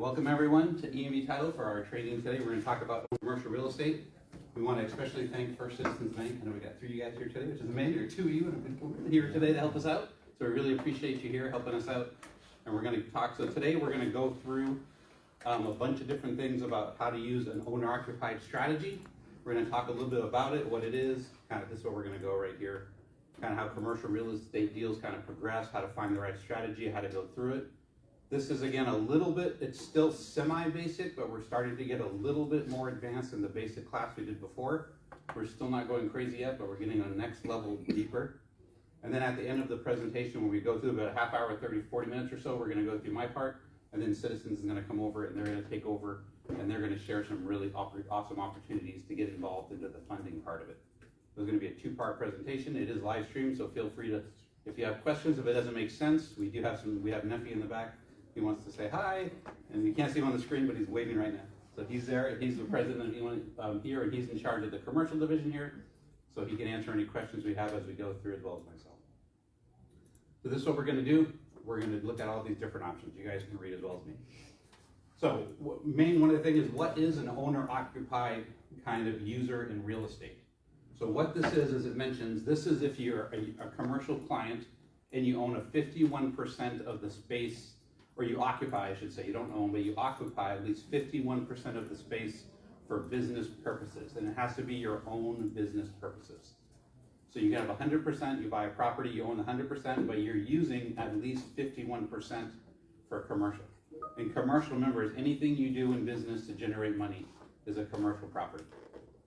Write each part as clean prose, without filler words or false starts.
Welcome everyone to EMB Title for our training today. We're going to talk about commercial real estate. We want to especially thank First Citizens Bank. I know we got 3 of you guys here today, which is amazing, or 2 of you here today to help us out. So we really appreciate you here helping us out. And we're going to talk, so today we're going to go through a bunch of different things about how to use an owner-occupied strategy. We're going to talk a little bit about it, what it is, kind of this is where we're going to go right here. Kind of how commercial real estate deals kind of progress, how to find the right strategy, how to go through it. This is again a little bit, it's still semi-basic, but we're starting to get a little bit more advanced in the basic class we did before. We're still not going crazy yet, but we're getting a next level deeper. And then at the end of the presentation, when we go through about a half hour, 30, 40 minutes or so, we're gonna go through my part, and then Citizens is gonna come over and they're gonna take over, and they're gonna share some really awesome opportunities to get involved into the funding part of it. There's gonna be a 2-part presentation. It is live streamed, so feel free to, if you have questions, if it doesn't make sense, we have Neffy in the back. He wants to say hi, and you can't see him on the screen, but he's waving right now. So he's there, he's the president here, and he's in charge of the commercial division here, so he can answer any questions we have as we go through, as well as myself. So this is what we're gonna do. We're gonna look at all these different options. You guys can read as well as me. So one of the things is, what is an owner-occupied kind of user in real estate? So what this is it mentions, this is if you're a commercial client and you own a 51% of the space, or you occupy, I should say, you don't own, but you occupy at least 51% of the space for business purposes, and it has to be your own business purposes. So you have 100%, you buy a property, you own 100%, but you're using at least 51% for commercial. And commercial, remember, is anything you do in business to generate money is a commercial property.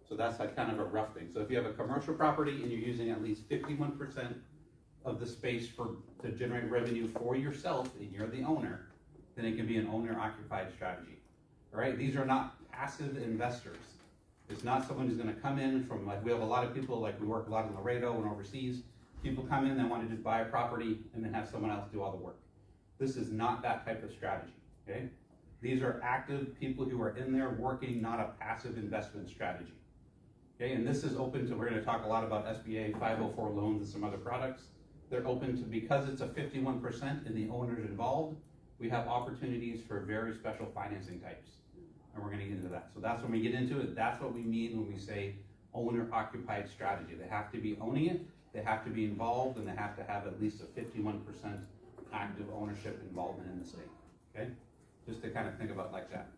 So that's like kind of a rough thing. So if you have a commercial property and you're using at least 51% of the space to generate revenue for yourself, and you're the owner, then it can be an owner-occupied strategy. All right, these are not passive investors. It's not someone who's going to come in from, like, we have a lot of people, like we work a lot in Laredo and overseas. People come in, they want to just buy a property and then have someone else do all the work. This is not that type of strategy. Okay, these are active people who are in there working, not a passive investment strategy. Okay, and this is open to, we're going to talk a lot about SBA 504 loans and some other products. They're open to, because it's a 51% and the owner's involved, we have opportunities for very special financing types. And we're gonna get into that. So that's when we get into it, that's what we mean when we say owner-occupied strategy. They have to be owning it, they have to be involved, and they have to have at least a 51% active ownership involvement in the state, okay? Just to kind of think about like that.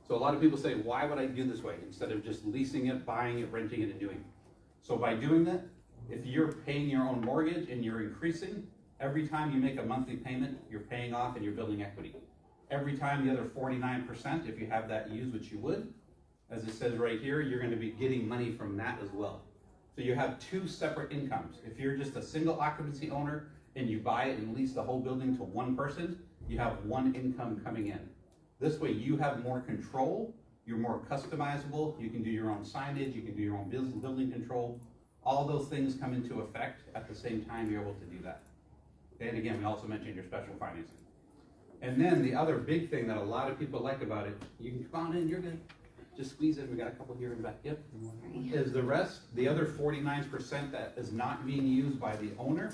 So a lot of people say, why would I do this way instead of just leasing it, buying it, renting it, and doing it? So by doing that, if you're paying your own mortgage and you're increasing, every time you make a monthly payment, you're paying off and you're building equity. Every time the other 49%, if you have that used, which you would, as it says right here, you're going to be getting money from that as well. So you have 2 separate incomes. If you're just a single occupancy owner and you buy it and lease the whole building to one person, you have 1 income coming in. This way you have more control, you're more customizable, you can do your own signage, you can do your own building control. All those things come into effect at the same time you're able to do that. And again, we also mentioned your special financing. And then the other big thing that a lot of people like about it, you can come on in, you're good. Just squeeze in, we got a couple here in the back. Yep. Is the rest, the other 49% that is not being used by the owner,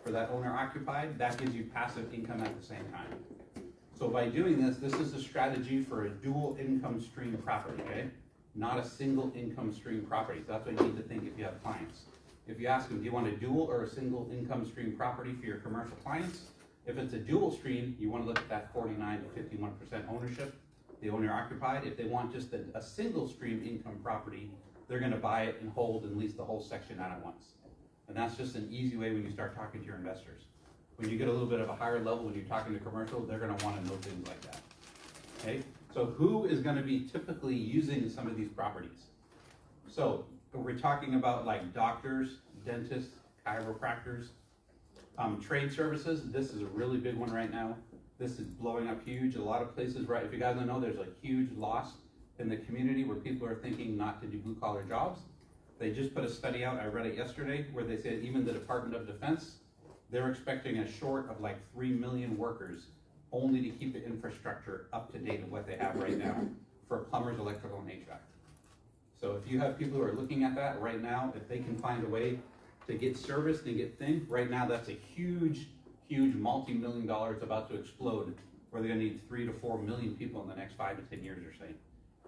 for that owner occupied, that gives you passive income at the same time. So by doing this, this is a strategy for a dual income stream property, okay? Not a single income stream property. So that's what you need to think if you have clients. If you ask them, do you want a dual or a single income stream property for your commercial clients? If it's a dual stream, you want to look at that 49 to 51% ownership, the owner occupied. If they want just a single stream income property, they're going to buy it and hold and lease the whole section out at once. And that's just an easy way when you start talking to your investors. When you get a little bit of a higher level, when you're talking to commercial, they're going to want to know things like that. Okay, so who is going to be typically using some of these properties? So we're talking about like doctors, dentists, chiropractors, trade services. This is a really big one right now. This is blowing up huge. A lot of places, right? If you guys don't know, there's a huge loss in the community where people are thinking not to do blue collar jobs. They just put a study out, I read it yesterday, where they said even the Department of Defense, they're expecting a short of like 3 million workers only to keep the infrastructure up to date with what they have right now for plumbers, electrical, and HVAC. So if you have people who are looking at that right now, if they can find a way to get serviced and get things, right now that's a huge multi-million dollars about to explode or they're gonna need 3 to 4 million people in the next 5 to 10 years, they're saying,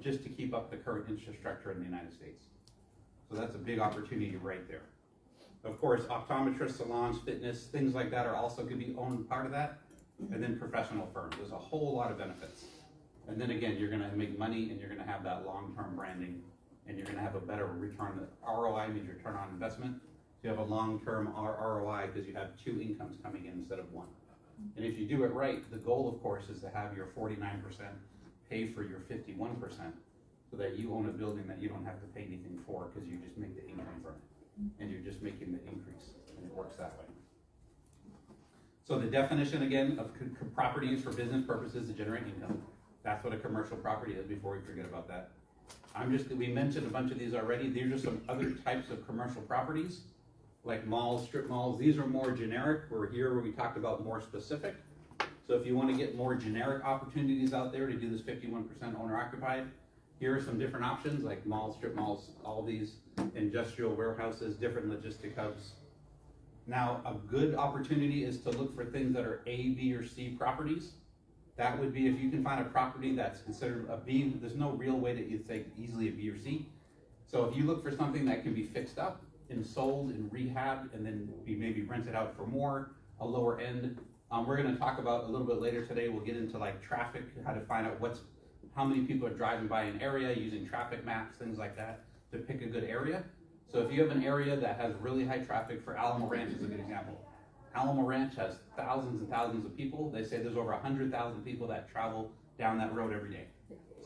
just to keep up the current infrastructure in the United States. So that's a big opportunity right there. Of course, optometrists, salons, fitness, things like that are also gonna be owned part of that. And then professional firms, there's a whole lot of benefits. And then again, you're gonna make money and you're gonna have that long-term branding and you're gonna have a better return. ROI means return on investment. So you have a long-term ROI because you have 2 incomes coming in instead of 1. And if you do it right, the goal of course is to have your 49% pay for your 51% so that you own a building that you don't have to pay anything for because you just make the income from it. And you're just making the increase and it works that way. So the definition again of property used for business purposes to generate income. That's what a commercial property is before we forget about that. We mentioned a bunch of these already. These are some other types of commercial properties like malls, strip malls. These are more generic. We're here where we talked about more specific. So if you want to get more generic opportunities out there to do this 51% owner occupied, here are some different options like malls, strip malls, all these industrial warehouses, different logistic hubs. Now, a good opportunity is to look for things that are A, B, or C properties. That would be if you can find a property that's considered a B, there's no real way that you'd say easily a B or C. So if you look for something that can be fixed up and sold and rehabbed and then be maybe rented out for more, a lower end. We're gonna talk about a little bit later today, we'll get into like traffic, how to find out how many people are driving by an area using traffic maps, things like that, to pick a good area. So if you have an area that has really high traffic, for Alamo Ranch is a good example. Alamo Ranch has thousands and thousands of people. They say there's over 100,000 people that travel down that road every day.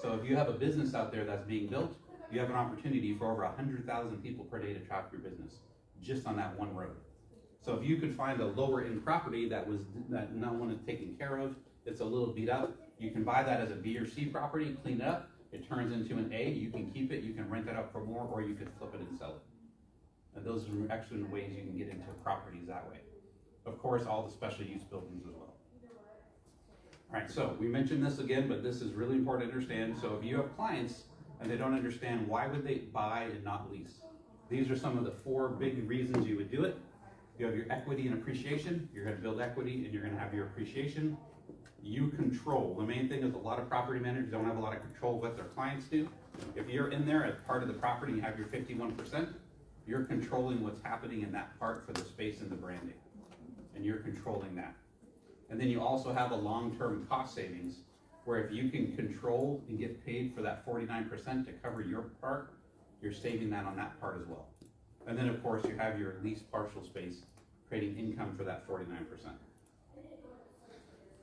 So if you have a business out there that's being built, you have an opportunity for over 100,000 people per day to traffic your business, just on that one road. So if you could find a lower end property that no one is taking care of, it's a little beat up, you can buy that as a B or C property, clean it up, it turns into an A, you can keep it, you can rent it out for more, or you could flip it and sell it. And those are excellent ways you can get into properties that way. Of course, all the special use buildings as well. All right, so we mentioned this again, but this is really important to understand. So if you have clients and they don't understand why would they buy and not lease, these are some of the 4 big reasons you would do it. You have your equity and appreciation. You're going to build equity and you're going to have your appreciation. You control. The main thing is a lot of property managers don't have a lot of control of what their clients do. If you're in there as part of the property and you have your 51%, you're controlling what's happening in that part for the space and the branding. And you're controlling that. And then you also have a long-term cost savings where if you can control and get paid for that 49% to cover your part, you're saving that on that part as well. And then of course you have your leased partial space creating income for that 49%.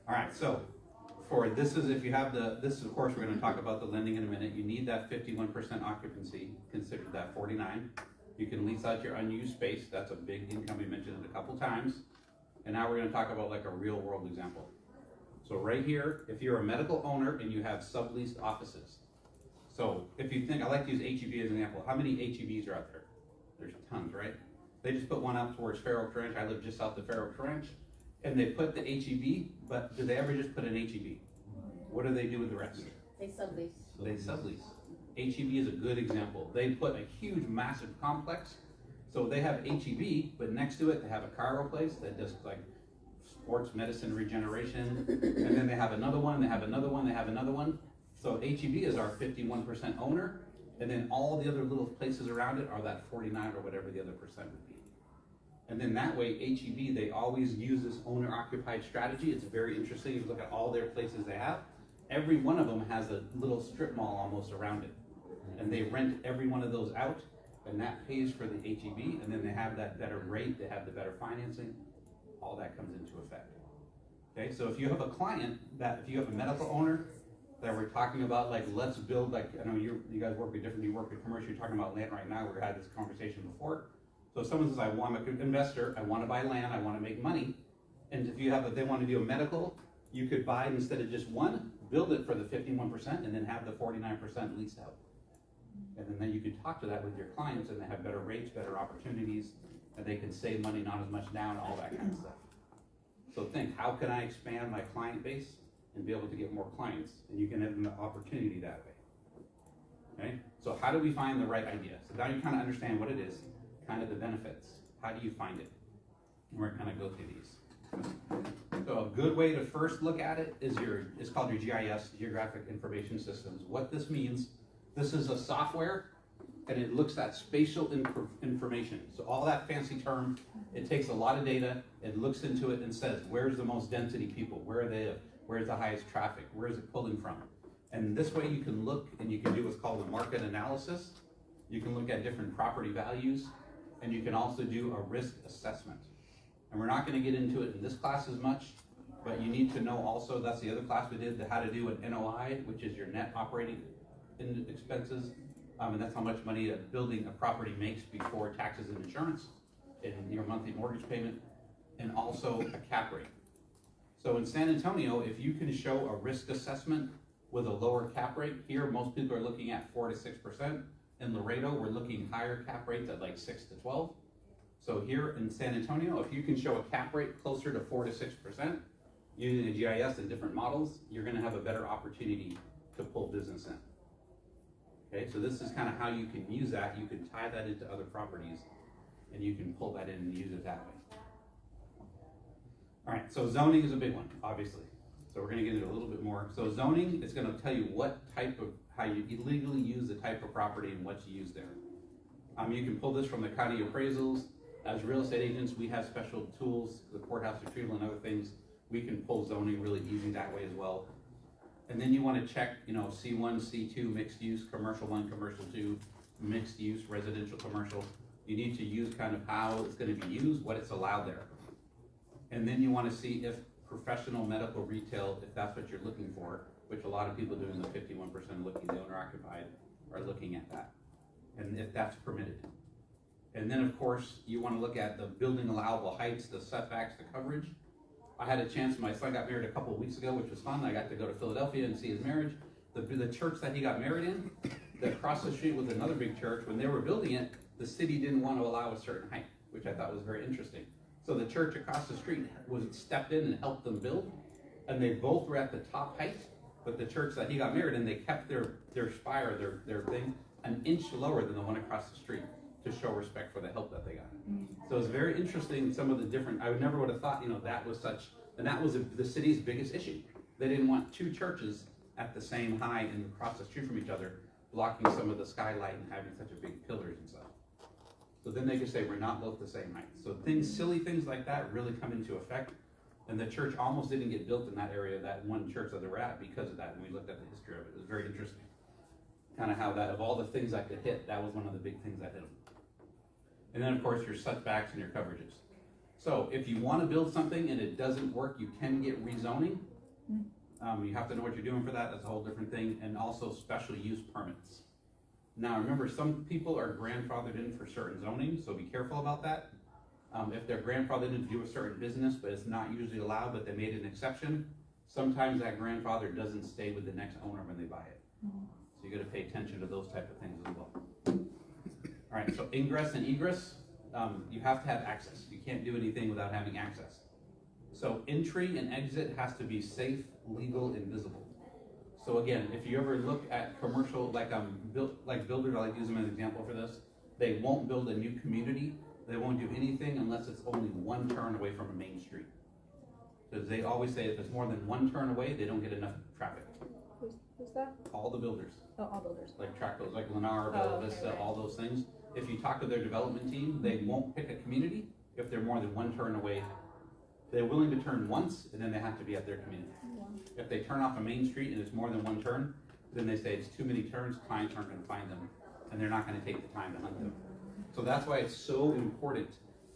All right, so if you have this of course we're going to talk about the lending in a minute. You need that 51% occupancy, consider that 49. You can lease out your unused space. That's a big income. We mentioned it a couple times. And now we're going to talk about like a real world example. So right here, if you're a medical owner and you have subleased offices. So if you think, I like to use HEB as an example. How many HEBs are out there? There's tons, right? They just put one out towards Fair Oaks Ranch. I live just south of Fair Oaks Ranch. And they put the HEB, but do they ever just put an HEB? What do they do with the rest? They sublease. They sublease. HEB is a good example. They put a huge, massive complex. So they have HEB, but next to it, they have a chiro place that does like sports medicine regeneration. And then they have another one, they have another one, they have another one. So HEB is our 51% owner. And then all the other little places around it are that 49 or whatever the other percent would be. And then that way, HEB, they always use this owner-occupied strategy. It's very interesting. You look at all their places they have. Every one of them has a little strip mall almost around it. And they rent every one of those out, and that pays for the HEB, and then they have that better rate, they have the better financing. All that comes into effect. Okay, so if you have a client if you have a medical owner that we're talking about, like, let's build, like, I know you guys work with different, you work with commercial, you're talking about land right now, we had this conversation before. So if someone says, I'm an investor, I want to buy land, I want to make money, and if they want to do a medical, you could buy it instead of just one, build it for the 51%, and then have the 49% leased out. And then you can talk to that with your clients, and they have better rates, better opportunities, and they can save money, not as much down, all that kind of stuff. So think, how can I expand my client base and be able to get more clients? And you can have an opportunity that way. Okay? So how do we find the right idea? So now you kind of understand what it is, kind of the benefits. How do you find it? And we're going to go through these. So a good way to first look at it is it's called your GIS, Geographic Information Systems. What this means, this is a software and it looks at spatial information. So all that fancy term, it takes a lot of data, it looks into it and says, where's the most density people? Where are they? Where's the highest traffic? Where is it pulling from? And this way you can look and you can do what's called a market analysis. You can look at different property values and you can also do a risk assessment. And we're not going to get into it in this class as much, but you need to know also, that's the other class we did, how to do an NOI, which is your net operating expenses. And that's how much money a building a property makes before taxes and insurance and your monthly mortgage payment, and also a cap rate. So in San Antonio, if you can show a risk assessment with a lower cap rate, here most people are looking at 4 to 6%. In Laredo, we're looking higher cap rates at like 6 to 12. So here in San Antonio, if you can show a cap rate closer to 4 to 6% using a GIS and different models, you're going to have a better opportunity to pull business in. Okay, so this is kind of how you can use that. You can tie that into other properties and you can pull that in and use it that way. All right, so zoning is a big one, obviously. So we're going to get into a little bit more. So zoning is going to tell you what type of, how you illegally use the type of property and what you use there. You can pull this from the county appraisals. As real estate agents, we have special tools, the courthouse retrieval and other things. We can pull zoning really easy that way as well. And then you want to check, C1, C2, mixed use, commercial 1, commercial 2, mixed use, residential, commercial. You need to use kind of how it's going to be used, what it's allowed there. And then you want to see if professional medical retail, if that's what you're looking for, which a lot of people doing the 51% looking, the owner occupied, are looking at that. And if that's permitted. And then of course, you want to look at the building allowable heights, the setbacks, the coverage. I had a chance, my son got married a couple of weeks ago, which was fun. I got to go to Philadelphia and see his marriage. The church that he got married in, that across the street was another big church. When they were building it, the city didn't want to allow a certain height, which I thought was very interesting. So the church across the street stepped in and helped them build, and they both were at the top height, but the church that he got married in, they kept their spire, their thing, an inch lower than the one across the street to show respect for the help that they got. So it's very interesting, some of the different, I never would have thought, that was such, and that was the city's biggest issue. They didn't want two churches at the same height and across the street from each other, blocking some of the skylight and having such a big pillars and stuff. So then they could say, we're not both the same height. So silly things like that really come into effect. And the church almost didn't get built in that area, that one church that they were at, because of that. When we looked at the history of it, it was very interesting. Kind of how that, of all the things that could hit, that was one of the big things that hit them. And then of course your setbacks and your coverages. So if you want to build something and it doesn't work, you can get rezoning. You have to know what you're doing for that. That's a whole different thing. And also special use permits. Now remember, some people are grandfathered in for certain zoning, so be careful about that. If they're grandfathered in to do a certain business, but it's not usually allowed, but they made an exception, sometimes that grandfather doesn't stay with the next owner when they buy it. So you got to pay attention to those type of things as well. All right, so ingress and egress, you have to have access. You can't do anything without having access. So entry and exit has to be safe, legal, and visible. So again, if you ever look at commercial, like builders, I like to use them as an example for this, they won't build a new community. They won't do anything unless it's only one turn away from a main street. Because they always say if it's more than one turn away, they don't get enough traffic. Who's that? All the builders. Oh, all builders. Like Tractos, like Lennar, Bella Vista, right. all those things. If you talk to their development team, they won't pick a community if they're more than one turn away. They're willing to turn once, and then they have to be at their community. If they turn off a main street and it's more than one turn, then they say it's too many turns, clients aren't going to find them, and they're not going to take the time to hunt them. So that's why it's so important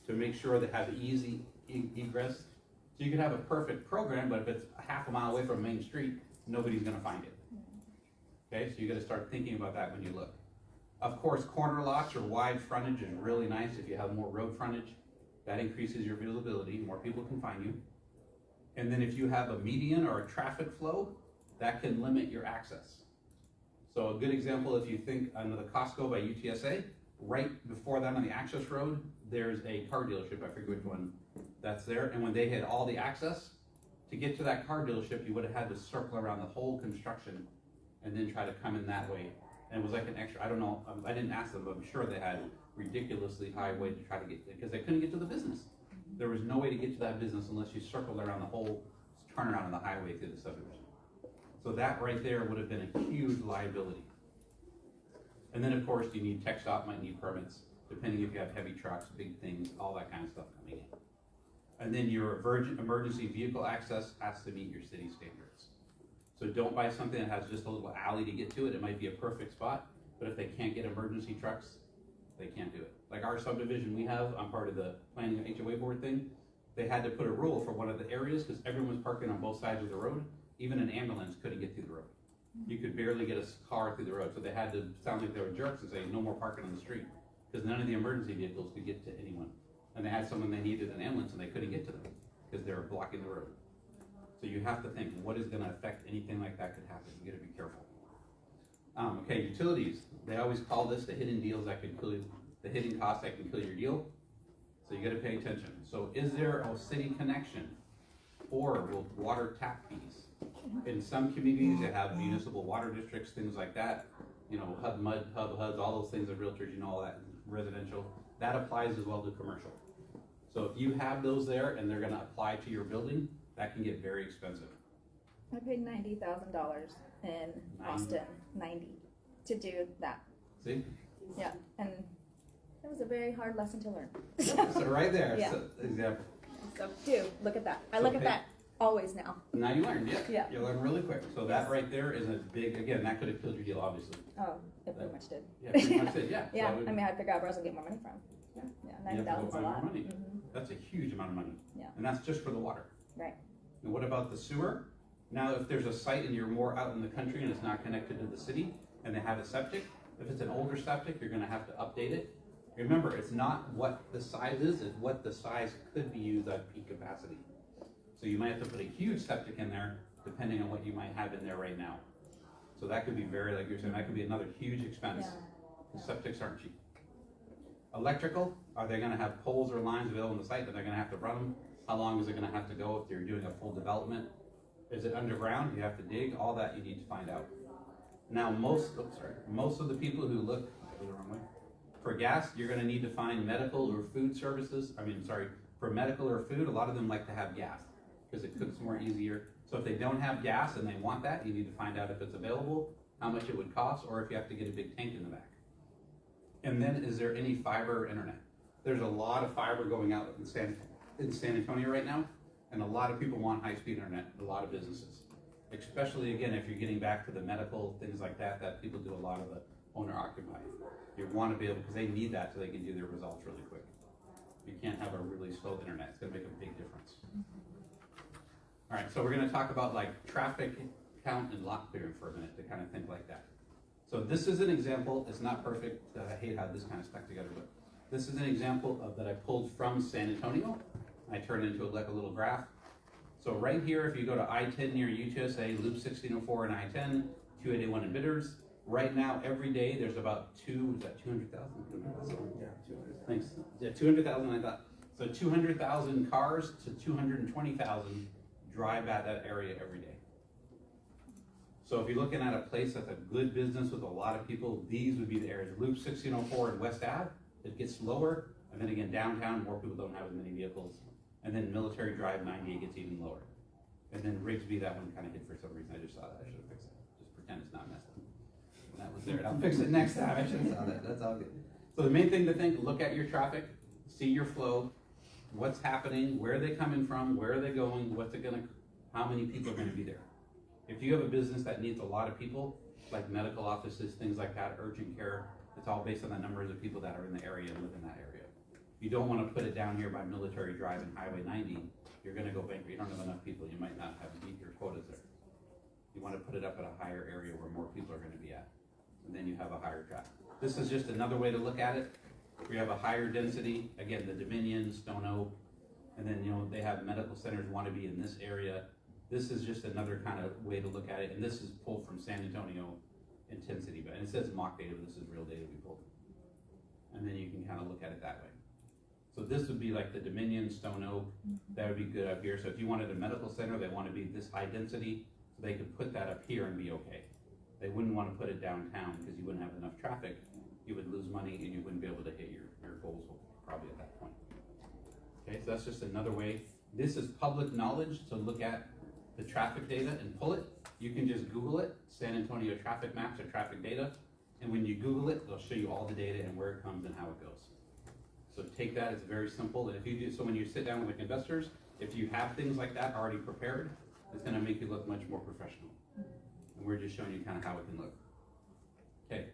to make sure they have easy egress. So you can have a perfect program, but if it's a half a mile away from a main street, nobody's going to find it. Okay, so you got to start thinking about that when you look. Of course, corner lots or wide frontage is really nice if you have more road frontage. That increases your visibility, more people can find you. And then if you have a median or a traffic flow, that can limit your access. So a good example, if you think under the Costco by UTSA, right before that on the access road, there's a car dealership, I forget which one, that's there. And when they had all the access, to get to that car dealership, you would have had to circle around the whole construction and then try to come in that way. And it was like an extra, I don't know, I didn't ask them, but I'm sure they had ridiculously high way to try to get there because they couldn't get to the business. There was no way to get to that business unless you circled around the whole turnaround on the highway through the subdivision. So that right there would have been a huge liability. And then of course you need tech stop, might need permits, depending if you have heavy trucks, big things, all that kind of stuff coming in. And then your emergency vehicle access has to meet your city standards. So don't buy something that has just a little alley to get to it. It might be a perfect spot, but if they can't get emergency trucks, they can't do it. Like our subdivision we have, I'm part of the planning HOA board thing. They had to put a rule for one of the areas because everyone was parking on both sides of the road. Even an ambulance couldn't get through the road. You could barely get a car through the road. So they had to sound like they were jerks and say, no more parking on the street. Because none of the emergency vehicles could get to anyone. And they had someone they needed an ambulance and they couldn't get to them because they were blocking the road. So you have to think, what is gonna affect anything like that could happen? You gotta be careful. Okay, utilities. They always call this the hidden deals that can kill you, the hidden costs that can kill your deal. So you gotta pay attention. So is there a city connection or will water tap fees? In some communities that have municipal water districts, things like that, you know, HUDs, all those things of realtors, you know, all that residential, that applies as well to commercial. So if you have those there and they're gonna apply to your building, that can get very expensive. I paid $90,000 in Austin, 90, to do that. See? Yeah, and it was a very hard lesson to learn. So right there, Yeah. so, example. So look at that. I So look at pay- that always now. Now you learned, yeah. Yeah. You learn really quick. So that Yes. right there is a big, again, that could have killed your deal, obviously. Oh, it pretty much did. Yeah, pretty much it, yeah. Yeah, So I mean, I had to figure out where I was gonna get more money from. Yeah, you have to go 90,000 is a find more lot. money. Mhm. That's a huge amount of money. Yeah. And that's just for the water. Right. And what about the sewer? Now, if there's a site and you're more out in the country and it's not connected to the city and they have a septic, if it's an older septic, you're gonna have to update it. Remember, it's not what the size is, it's what the size could be used at peak capacity. So you might have to put a huge septic in there, depending on what you might have in there right now. So that could be very, like you're saying, that could be another huge expense. Yeah. The septics aren't cheap. Electrical, are they gonna have poles or lines available on the site that they're gonna have to run them? How long is it gonna have to go if you're doing a full development? Is it underground? You have to dig, all that you need to find out. Now, most of the people who look the wrong way, for gas, you're gonna need to find medical or food services. For medical or food, a lot of them like to have gas because it cooks more easier. So if they don't have gas and they want that, you need to find out if it's available, how much it would cost, or if you have to get a big tank in the back. And then, is there any fiber or internet? There's a lot of fiber going out in San Antonio right now, and a lot of people want high-speed internet, a lot of businesses. Especially, again, if you're getting back to the medical, things like that, that people do a lot of the owner-occupied. You want to be able, because they need that so they can do their results really quick. You can't have a really slow internet, it's gonna make a big difference. All right, so we're gonna talk about like traffic count and lot clearing for a minute to kind of think like that. So this is an example, it's not perfect, I hate how this kind of stuck together, but this is an example of that I pulled from San Antonio. I turned it into like a little graph. So right here, if you go to I-10 near UTSA, Loop 1604 and I-10, 281 in Bidders, right now, every day, there's about 200,000? Yeah, 200. Thanks. Yeah, 200,000, I thought. So 200,000 cars to 220,000 drive at that area every day. So if you're looking at a place that's a good business with a lot of people, these would be the areas. Loop 1604 and West Ave, it gets lower. And then again, downtown, more people don't have as many vehicles. And then Military Drive 98 gets even lower. And then Rigsby, that one kind of hit for some reason. I just saw that. I should have fixed it. Just pretend it's not messed up. And that was there. And I'll fix it next time. I should have saw that. That's all good. So the main thing to think, look at your traffic, see your flow, what's happening, where are they coming from, where are they going, how many people are gonna be there. If you have a business that needs a lot of people, like medical offices, things like that, urgent care, it's all based on the numbers of people that are in the area and live in that area. You don't wanna put it down here by Military Drive and Highway 90, you're gonna go bankrupt, you don't have enough people, you might not have meet your quotas there. You wanna put it up at a higher area where more people are gonna be at, and then you have a higher traffic. This is just another way to look at it. We have a higher density, again, the Dominion, Stone Oak, and then, they have medical centers want to be in this area. This is just another kind of way to look at it, and this is pulled from San Antonio intensity, and it says mock data, but this is real data we pulled. And then you can kind of look at it that way. So this would be like the Dominion, Stone Oak, that would be good up here. So if you wanted a medical center, they want to be this high density, so they could put that up here and be okay. They wouldn't want to put it downtown because you wouldn't have enough traffic. You would lose money and you wouldn't be able to hit your goals probably at that point. Okay, so that's just another way. This is public knowledge to look at the traffic data and pull it. You can just Google it, San Antonio traffic maps or traffic data. And when you Google it, they'll show you all the data and where it comes and how it goes. So take that, it's very simple. And if you do, so when you sit down with like investors, if you have things like that already prepared, it's gonna make you look much more professional. And we're just showing you kind of how it can look. Okay,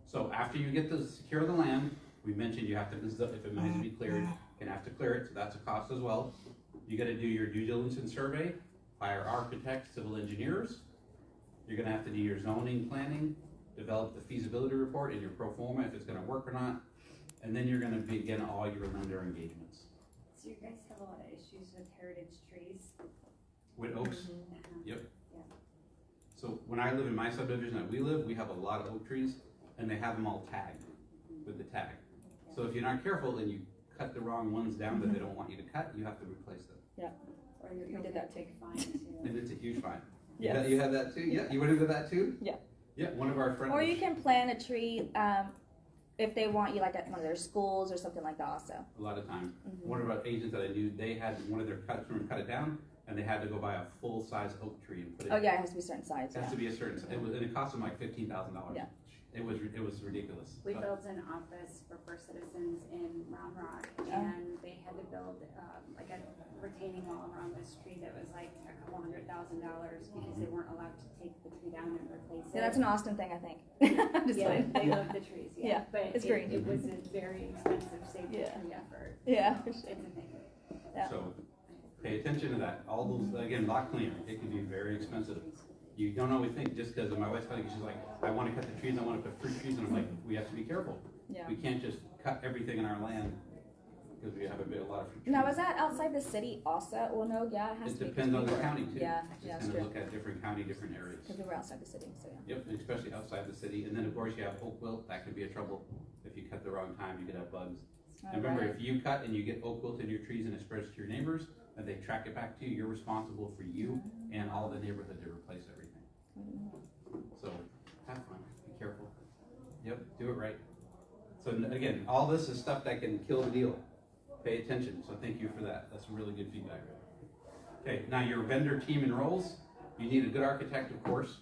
so after you get to secure the land, we mentioned you have to, if it needs to be cleared, you're gonna have to clear it, so that's a cost as well. You gotta do your due diligence and survey, hire architects, civil engineers. You're gonna have to do your zoning planning, develop the feasibility report and your pro forma if it's gonna work or not. And then you're gonna begin all your lender engagements. So you guys have a lot of issues with heritage trees? With oaks, Uh-huh. yep. Yeah. So when I live in my subdivision that we live, we have a lot of oak trees and they have them all tagged with the tag. So if you're not careful and you cut the wrong ones down that they don't want you to cut, you have to replace them. Or you're We gonna did that take fine too. And it's a huge fine. Yes. You had that too? Yeah, you went into that too? Yeah. Yeah, one of our friends. Or you can plant a tree, if they want you like at one of their schools or something like that also. A lot of times. Mhm. One of our agents that I knew, they had one of their customers cut it down and they had to go buy a full-size oak tree and put it. Oh yeah, it has to be a certain size, It has yeah. to be a certain, and it cost them like $15,000. Yeah. It was ridiculous. We built an office for First Citizens in Round Rock, and they had to build, like a retaining wall around this tree that was like a couple $100,000 because they weren't allowed to take the tree down and replace it. Yeah, that's an Austin thing, I think. I'm just Yeah, kidding. they love the trees, Yeah, yeah, but it's green. it was a very expensive safety Yeah. tree effort. Yeah. It's a thing. Yeah. So pay attention to that. All those, again, lot clearing, it can be very expensive. You don't always think, just because my wife's cutting, she's like, I want to cut the trees, I want to put fruit trees, and I'm like, we have to be careful. Yeah. We can't just cut everything in our land because we have a lot of fruit trees. Now, is that outside the city also? Well, no, yeah, it has It to be. depends on the county too. Yeah, Just yeah, that's kind true. of look at different county, different areas. Because we were outside the city, so yeah. Yep, especially outside the city. And then of course you have oak wilt, that could be a trouble. If you cut the wrong time, you could have bugs. And remember, Alright. if you cut and you get oak wilt in your trees and it spreads to your neighbors, and they track it back to you, you're responsible for you and all the neighborhood to replace everything. So have fun, be careful. Yep, do it right. So again, all this is stuff that can kill the deal. Pay attention, so thank you for that. That's really good feedback. Okay, now your vendor team and roles. You need a good architect, of course.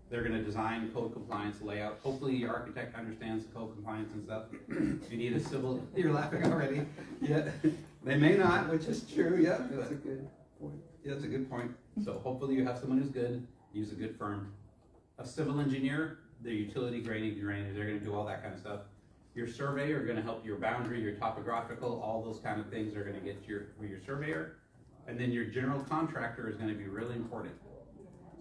They're gonna design code compliance layout. Hopefully your architect understands code compliance and stuff. You need a civil, you're laughing already. Yeah, they may not, which is true, yeah. That's a good point. Yeah, that's a good point. So hopefully you have someone who's good, use a good firm. A civil engineer, the utility grading, drainage, they're gonna do all that kind of stuff. Your surveyor are gonna help your boundary, your topographical, all those kind of things are gonna get your surveyor. And then your general contractor is gonna be really important.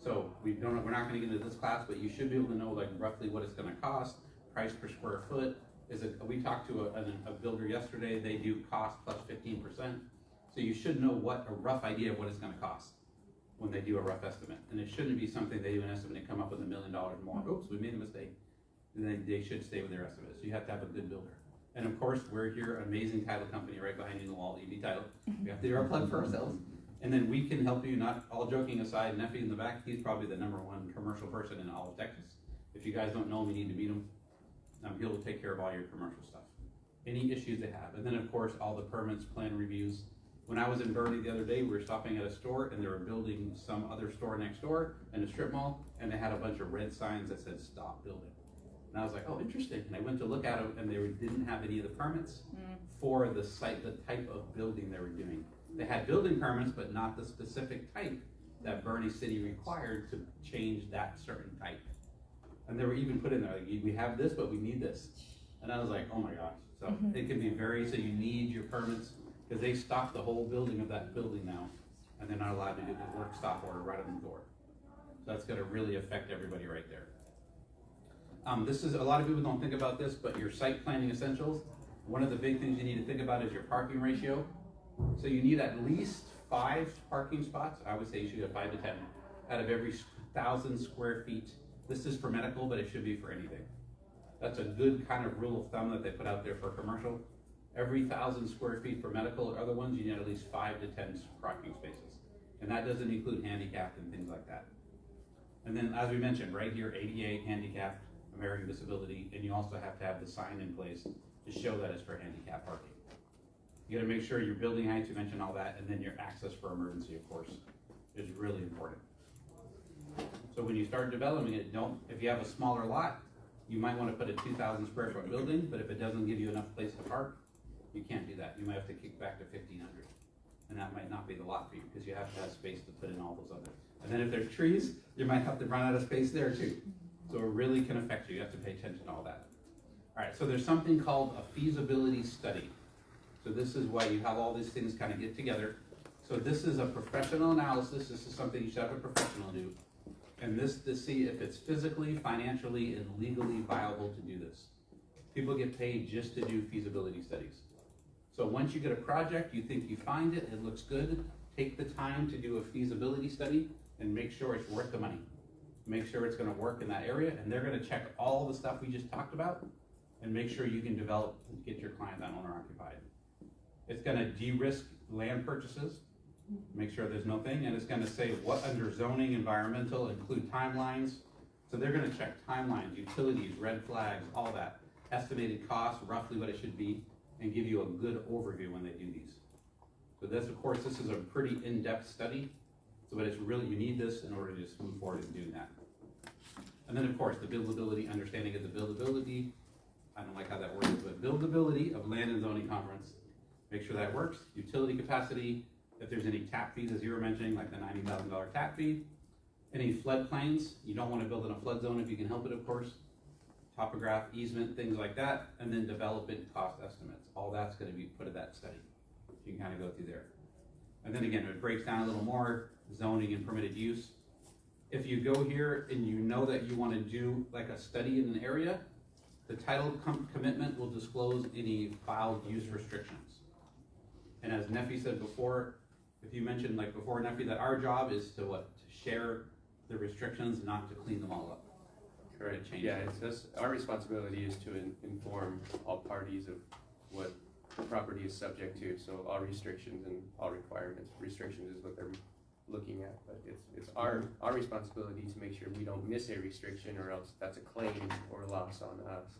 So we're not gonna get into this class, but you should be able to know like roughly what it's gonna cost, price per square foot. We talked to a builder yesterday, they do cost plus 15%. So you should know a rough idea of what it's gonna cost when they do a rough estimate. And it shouldn't be something they do an estimate and come up with $1 million more. Oops, we made a mistake. And they should stay with their estimate. So you have to have a good builder. And of course, we're here, amazing title company right behind you in the wall, EV Title. We have to do our plug for ourselves. And then we can help you, not all joking aside, Neffy in the back, he's probably the #1 commercial person in all of Texas. If you guys don't know him, you need to meet him. He'll take care of all your commercial stuff. Any issues they have. And then of course, all the permits, plan reviews. When I was in Bernie the other day, we were stopping at a store and they were building some other store next door in a strip mall, and they had a bunch of red signs that said stop building. And I was like, oh, interesting. And I went to look at them and they didn't have any of the permits for the site, the type of building they were doing. They had building permits, but not the specific type that Bernie City required to change that certain type. And they were even put in there, like, we have this, but we need this. And I was like, oh my gosh. So it can be so you need your permits, because they stopped the whole building of that building now, and they're not allowed to do the work stop order right on the door. So that's gonna really affect everybody right there. This is, a lot of people don't think about this, but your site planning essentials, one of the big things you need to think about is your parking ratio. So you need at least 5 parking spots. I would say you should have 5 to 10 out of every 1,000 square feet. This is for medical, but it should be for anything. That's a good kind of rule of thumb that they put out there for commercial. Every 1,000 square feet for medical or other ones, you need at least 5 to 10 parking spaces. And that doesn't include handicapped and things like that. And then, as we mentioned, right here, ADA, handicapped, American Disability, and you also have to have the sign in place to show that it's for handicap parking. You gotta make sure your building heights, you mentioned all that, and then your access for emergency, of course, is really important. So when you start developing it, if you have a smaller lot, you might wanna put a 2,000 square foot building, but if it doesn't give you enough place to park, you can't do that. You might have to kick back to 1,500. And that might not be the lot for you, because you have to have space to put in all those other. And then if there's trees, you might have to run out of space there too. So it really can affect you. You have to pay attention to all that. All right, so there's something called a feasibility study. So this is why you have all these things kind of get together. So this is a professional analysis. This is something you should have a professional do. And this to see if it's physically, financially, and legally viable to do this. People get paid just to do feasibility studies. So once you get a project, you think you find it, it looks good, take the time to do a feasibility study and make sure it's worth the money. Make sure it's gonna work in that area, and they're gonna check all the stuff we just talked about and make sure you can develop and get your client that owner occupied. It's gonna de-risk land purchases, make sure there's no thing, and it's gonna say what under zoning, environmental, include timelines. So they're gonna check timelines, utilities, red flags, all that, estimated costs, roughly what it should be, and give you a good overview when they do these. So this, of course, this is a pretty in-depth study, so but it's really, you need this in order to just move forward in doing that. And then, of course, the buildability, understanding of the buildability, I don't like how that word is, but buildability of land and zoning conference, make sure that works. Utility capacity, if there's any tap fees, as you were mentioning, like the $90,000 tap fee. Any floodplains, you don't want to build in a flood zone if you can help it, of course. Topograph, easement, things like that, and then development cost estimates. All that's gonna be put in that study. You can kind of go through there. And then again, it breaks down a little more, zoning and permitted use. If you go here and you know that you wanna do like a study in an area, the title commitment will disclose any filed use restrictions. And as Neffy said before, if you mentioned like before, Neffy, that our job is to what? To share the restrictions, not to clean them all up. Correct. Change Yeah, it. it's just, our responsibility is to inform all parties of what the property is subject to, so all restrictions and all requirements. Restrictions is what they're looking at, but it's our responsibility to make sure we don't miss a restriction, or else that's a claim or loss on us.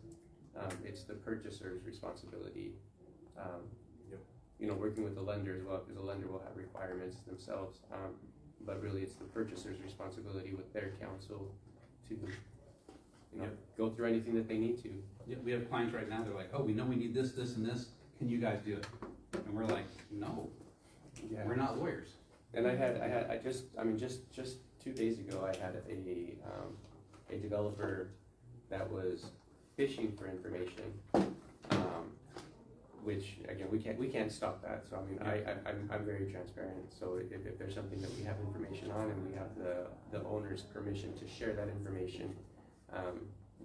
It's the purchaser's responsibility. You know, working with the lender as well, because the lender will have requirements themselves, but really it's the purchaser's responsibility with their counsel to, you know, go through anything that they need to. Yeah, we have clients right now, they're like, oh, we know we need this, this, and this, can you guys do it? And we're like, no, Yeah. we're not lawyers. And just 2 days ago, I had a developer that was fishing for information, which again, we can't stop that. So I mean, I'm very transparent. So if there's something that we have information on and we have the owner's permission to share that information,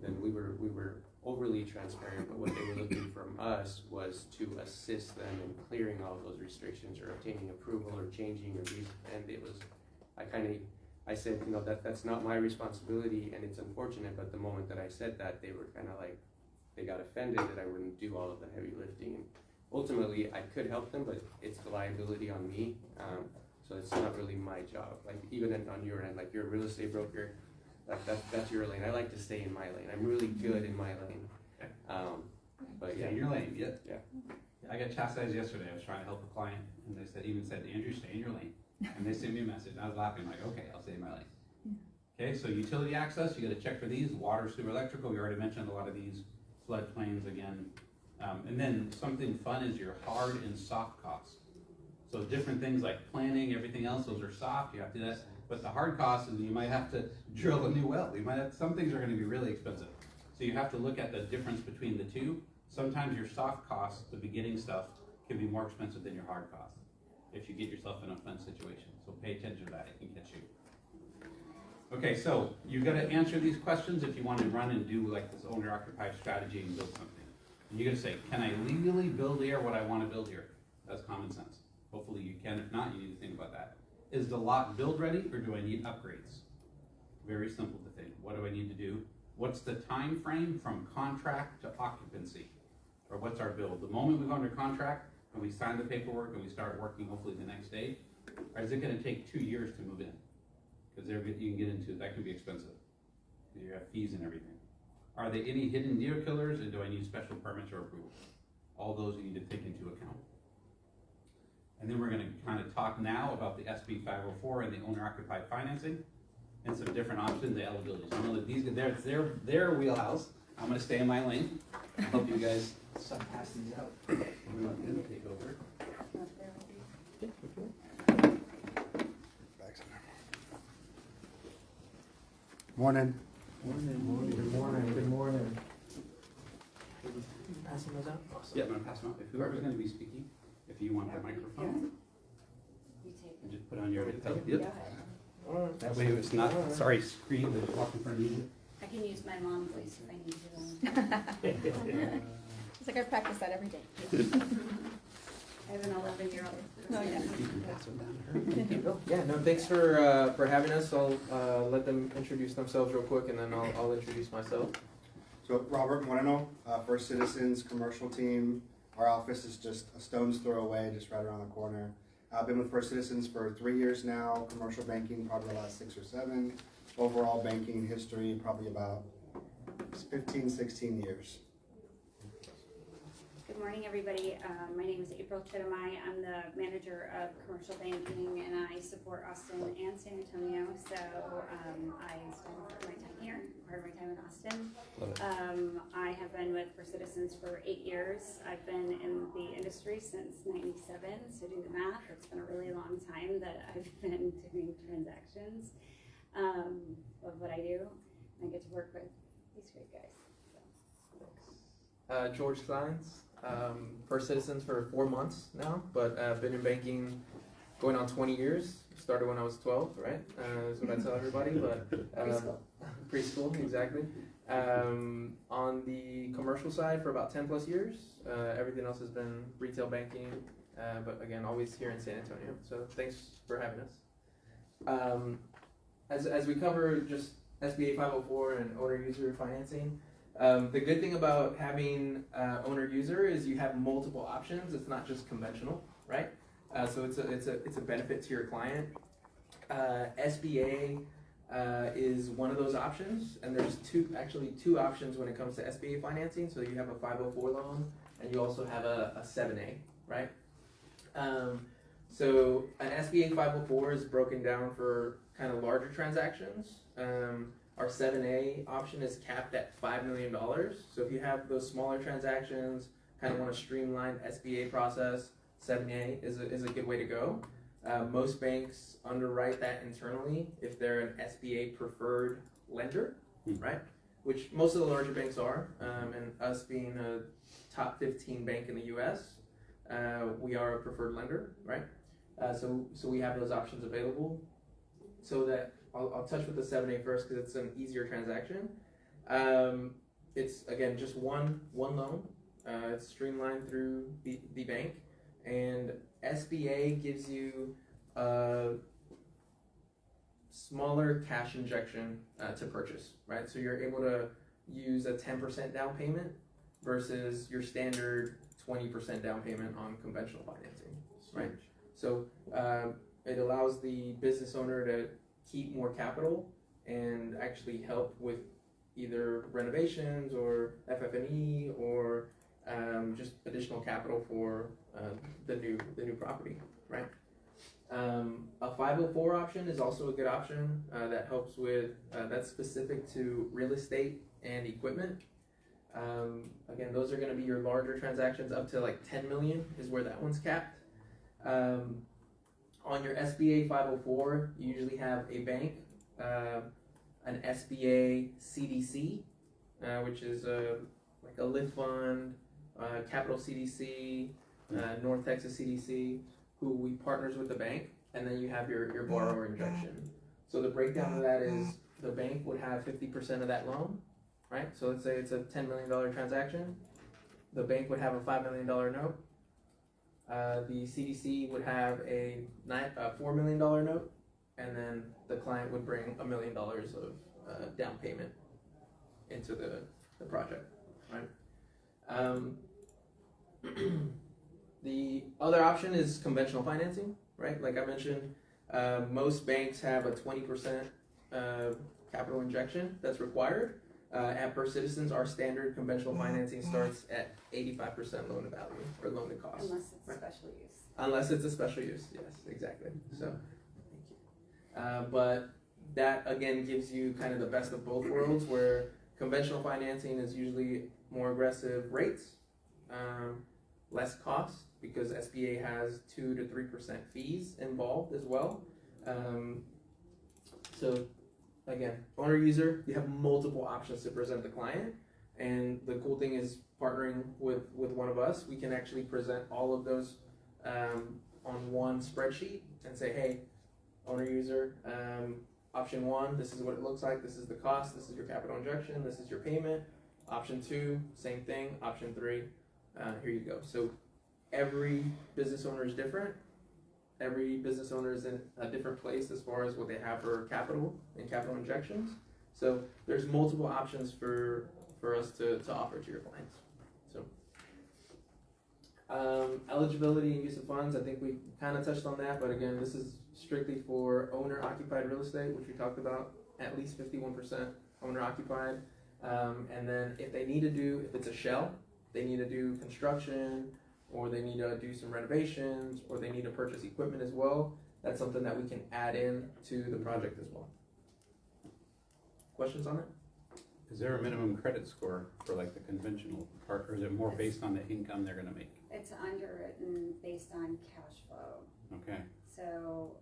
then we were overly transparent. But what they were looking from us was to assist them in clearing all those restrictions or obtaining approval or changing or and it was, I said, you know, that's not my responsibility, and it's unfortunate, but the moment that I said that, they were kind of like, they got offended that I wouldn't do all of the heavy lifting. And ultimately, I could help them, but it's the liability on me, so it's not really my job. Like, even on your end, like, you're a real estate broker, like, that's your lane. I like to stay in my lane. I'm really good in my lane. But yeah. In your lane, yeah. Yeah. I got chastised yesterday, I was trying to help a client, and they said, Andrew, stay in your lane. And they sent me a message, and I was laughing, like, okay, I'll stay in my lane. Okay, so utility access, you gotta check for these, water, sewer, electrical, we already mentioned a lot of these, floodplains again. And then something fun is your hard and soft costs. So different things like planning, everything else, those are soft, you have to do that. But the hard costs is you might have to drill a new well. You might have, some things are gonna be really expensive. So you have to look at the difference between the two. Sometimes your soft costs, the beginning stuff, can be more expensive than your hard costs if you get yourself in a fun situation. So pay attention to that, it can catch you. Okay, so you gotta answer these questions if you wanna run and do like this owner-occupied strategy and build something. And you gotta say, can I legally build here what I wanna build here? That's common sense. Hopefully you can, if not, you need to think about that. Is the lot build ready or do I need upgrades? Very simple to think. What do I need to do? What's the time frame from contract to occupancy? Or what's our build? The moment we go under contract and we sign the paperwork and we start working hopefully the next day, or is it gonna take 2 years to move in? Because you can get into, that can be expensive. You have fees and everything. Are there any hidden deer killers and do I need special permits or approval? All those you need to take into account. And then we're gonna kind of talk now about the SB 504 and the owner-occupied financing and some different options, the eligibility. So I know that these, their wheelhouse. I'm gonna stay in my lane. I hope you guys pass these out. We want them to take over. Morning. Good morning. Passing those out? Yeah, I'm gonna pass them out. If whoever's gonna be speaking, if you want the microphone, You take and just put on your, Go yep. ahead. Alright. That way it's not, sorry, screen that's walking in front of you. I can use my mom voice if I need to. It's like I practice that every day. I have an 11-year-old. Oh, yeah. You can pass them down to her. Yeah, no, thanks for having us. I'll let them introduce themselves real quick, and then I'll introduce myself. So Robert Moreno, First Citizens Commercial Team. Our office is just a stone's throw away, just right around the corner. I've been with First Citizens for 3 years now, commercial banking probably the last 6 or 7. Overall banking history, probably about 15, 16 years. Good morning, everybody. My name is April Chittamai. I'm the manager of commercial banking, and I support Austin and San Antonio. So I spend part of my time here, part of my time in Austin. I have been with First Citizens for 8 years. I've been in the industry since '97, so do the math. It's been a really long time that I've been doing transactions. Love what I do. I get to work with these great guys. So. George Steins, First Citizens for 4 months now, but I've been in banking going on 20 years. Started when I was 12, right? Is what I tell everybody, but preschool, exactly. On the commercial side for about 10 plus years. Everything else has been retail banking, but again, always here in San Antonio. So thanks for having us. As we cover just SBA 504 and owner user financing, the good thing about having owner user is you have multiple options. It's not just conventional, right? So it's a benefit to your client. SBA is one of those options, and there's two options when it comes to SBA financing. So you have a 504 loan, and you also have a 7A, right? So an SBA 504 is broken down for kind of larger transactions. Our 7A option is capped at $5 million. So if you have those smaller transactions, kind of want a streamlined SBA process, 7A is a good way to go. Most banks underwrite that internally if they're an SBA preferred lender, right? Which most of the larger banks are, and us being a top 15 bank in the US, we are a preferred lender, right? So we have those options available. So that I'll touch with the 7A first because it's an easier transaction. It's again just one loan. It's streamlined through the bank, and SBA gives you a smaller cash injection to purchase, right? So you're able to use a 10% down payment versus your standard 20% down payment on conventional financing, right? So it allows the business owner to keep more capital and actually help with either renovations or FF&E or just additional capital for the new property, right? A 504 option is also a good option that helps with that's specific to real estate and equipment. Again, those are going to be your larger transactions up to like 10 million is where that one's capped. On your SBA 504, you usually have a bank, an SBA CDC, which is like a LIFT fund, Capital CDC, North Texas CDC, who we partners with the bank, and then you have your borrower injection. So the breakdown of that is the bank would have 50% of that loan, right? So let's say it's a $10 million transaction. The bank would have a $5 million note. The CDC would have a $4 million note, and then the client would bring $1 million of down payment into the project, right? The other option is conventional financing, right? Like I mentioned, most banks have a 20% capital injection that's required. At First Citizens, our standard conventional financing starts at 85% loan to value or loan to cost. Unless it's Right. special use. Unless it's a special use, yes, exactly. So, thank you. But that again gives you kind of the best of both worlds, where conventional financing is usually more aggressive rates, less cost because SBA has 2 to 3% fees involved as well. So, again, owner user, you have multiple options to present the client, and the cool thing is partnering with one of us, we can actually present all of those on one spreadsheet and say, hey, owner user, option 1, this is what it looks like, this is the cost, this is your capital injection, this is your payment. Option 2, same thing. Option 3, here you go. So every business owner is different. Every business owner is in a different place as far as what they have for capital and capital injections. So there's multiple options for us to offer to your clients. So eligibility and use of funds, I think we kind of touched on that, but again, this is strictly for owner-occupied real estate, which we talked about, at least 51% owner-occupied. And then if they need to do, if it's a shell, they need to do construction, or they need to do some renovations, or they need to purchase equipment as well, that's something that we can add in to the project as well. Questions on it? Is there a minimum credit score for like the conventional part, or is it more based on the income they're gonna make? It's underwritten based on cash flow. Okay, So,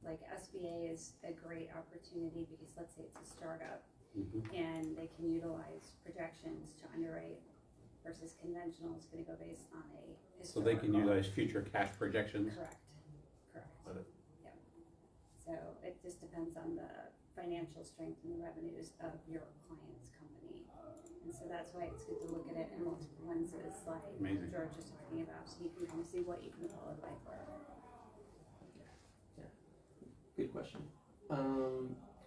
like SBA is a great opportunity because let's say it's a startup mhm, and they can utilize projections to underwrite versus conventional is gonna go based on a so they can historical. utilize future cash projections? Correct. Got it. Yep. So it just depends on the financial strength and the revenues of your client's company. And so that's why it's good to look at it in multiple lenses, like Amazing. George was talking about, so you can kind of see what you can qualify for. Good question.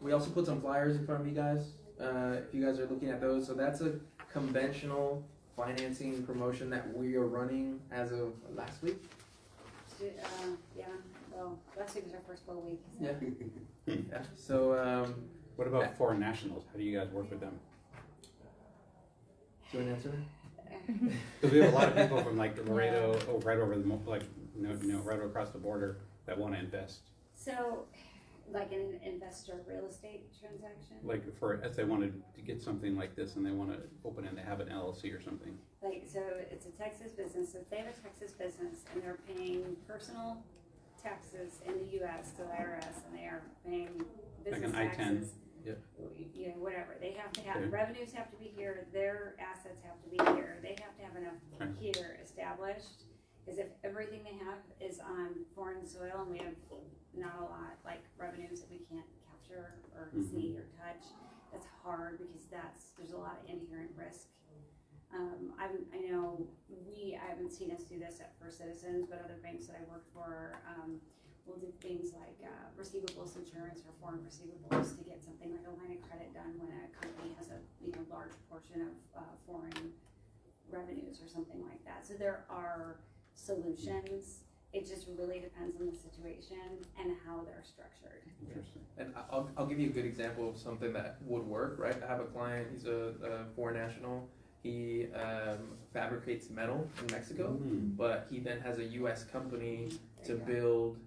We also put some flyers in front of you guys, if you guys are looking at those. So that's a conventional financing promotion that we are running as of last week. Yeah, well, last week was our first full week. So. Yeah. Yeah. So, What about foreign nationals? How do you guys work with them? do you want to answer that? Because we have a lot of people from like Laredo, right over the, like, right across the border that wanna invest. So, like an investor real estate transaction? Like for, if they wanted to get something like this and they wanna open and they have an LLC or something. Like, so it's a Texas business, so if they have a Texas business and they're paying personal taxes in the US to the IRS and they are paying business Like an I-10. taxes. Yep. You know, whatever, they have to have, Okay. revenues have to be here, their assets have to be here, they have to have enough Right. here established. Cause if everything they have is on foreign soil and we have not a lot, like revenues that we can't capture or Mhm. see or touch, that's hard because there's a lot of inherent risk. I know I haven't seen us do this at First Citizens, but other banks that I worked for, will do things like, receivables insurance or foreign receivables to get something like a line of credit done when a company has a, large portion of, foreign revenues or something like that. So there are solutions. It just really depends on the situation and how they're structured. Interesting. And I'll give you a good example of something that would work, right? I have a client, he's a foreign national. He fabricates metal in Mexico, Mm. but he then has a U.S. company to build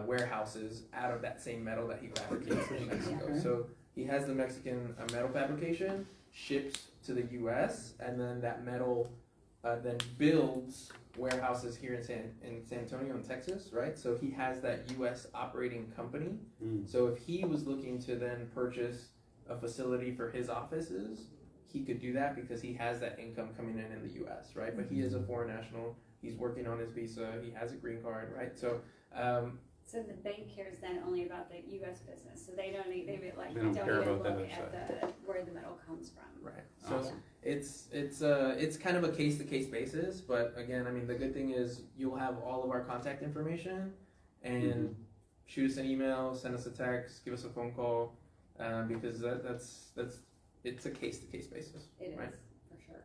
warehouses out of that same metal that he fabricates in Mexico. Okay. So he has the Mexican metal fabrication, ships to the U.S., and then that metal then builds warehouses here in San Antonio in Texas, right? So he has that U.S. operating company. Mm. So if he was looking to then purchase a facility for his offices, he could do that because he has that income coming in the U.S., right? But he is a foreign national. He's working on his visa. He has a green card, right? So, So the bank cares then only about the U.S. business, so they don't They don't don't care even about the look other at where the metal comes from. right. So Awesome. it's kind of a case to case basis. But again, I mean, the good thing is you'll have all of our contact information, and shoot us an email, send us a text, give us a phone call, because that's it's a case to case basis. It is, Right. for sure.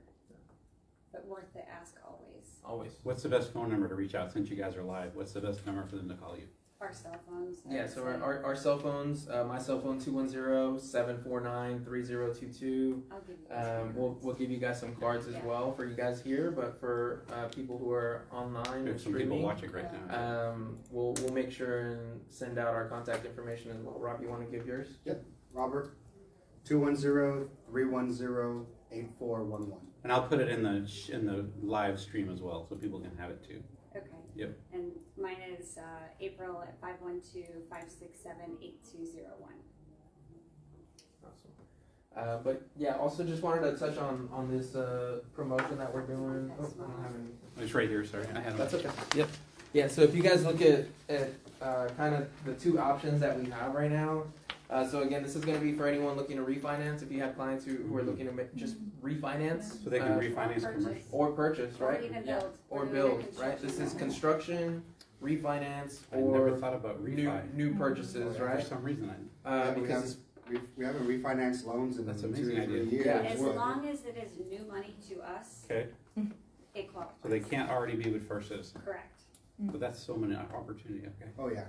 But worth the ask always. Always. What's the best phone number to reach out since you guys are live? What's the best number for them to call you? Our cell phones. Yeah, so our cell phones, my cell phone 210-749-3022. I'll give you guys We'll give you guys some cards as well for you guys here, but for people who are online We or have some people streaming, watching right now. we'll make sure and send out our contact information as well. Rob, you want to give yours? Robert, 210-310-8411. And I'll put it in the live stream as well, so people can have it too. Okay. Yep. And mine is April at 512-567-8201. Awesome. But yeah, also just wanted to touch on this promotion that we're doing. Oh, I don't have any. It's right here, sorry. I had That's them. okay. Yep. Yeah, so if you guys look at kind of the two options that we have right now. So again, this is going to be for anyone looking to refinance. If you have clients who are looking to just refinance. So they can refinance Purchase. commercial. Or purchase, right? Or even build. Or We're doing build, a right? This is construction, refinance, I never or thought about refi. new purchases, For right? some reason, Because it's We haven't refinanced loans in That's 2 amazing to 3 idea. years. Yeah. As but- long as it is new money to us, okay. it qualifies. So they can't already be with First Citizen. Correct. But that's so many opportunity. Okay. Oh, yeah.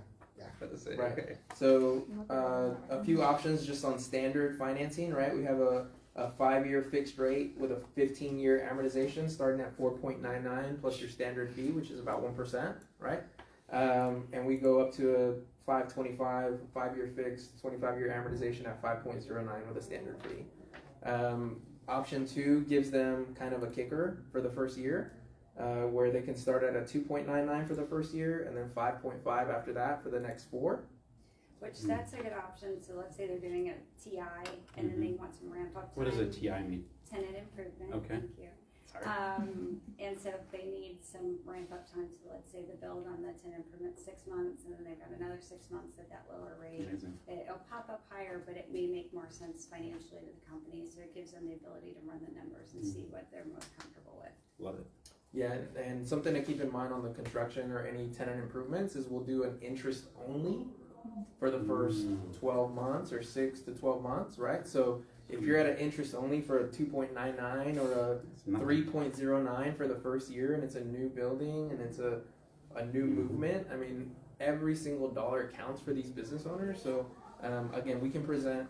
Right. Okay. So, a few options just on standard financing, right? We have a 5-year fixed rate with a 15-year amortization starting at 4.99 plus your standard fee, which is about 1%, right? And we go up to a 525, 5-year fixed, 25-year amortization at 5.09 with a standard fee. Option 2 gives them kind of a kicker for the first year. Where they can start at a 2.99 for the first year and then 5.5 after that for the next 4. Which that's a good option. So let's say they're doing a TI and then they want some ramp up time. What does a TI mean? Tenant improvement. Okay. Thank you. Sorry. And so if they need some ramp up time, so let's say the build on the tenant improvement 6 months and then they've got another 6 months at that lower rate. Amazing. It'll pop up higher, but it may make more sense financially to the company. So it gives them the ability to run the numbers and see what they're most comfortable with. Love it. Yeah, and something to keep in mind on the construction or any tenant improvements is we'll do an interest only for the first 12 months or 6 to 12 months, right? So if you're at an interest only for a 2.99 or a It's nothing. 3.09 for the first year and it's a new building and it's a new movement, I mean, every single dollar counts for these business owners. So again, we can present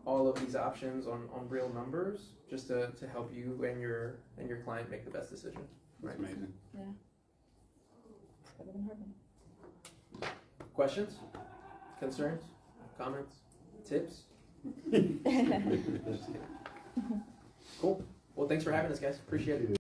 all of these options on real numbers just to help you and your client make the best decision. That's amazing. Better than Hardman. Questions? Concerns? Comments? Tips? Cool. Well, thanks for having us, guys. Appreciate it.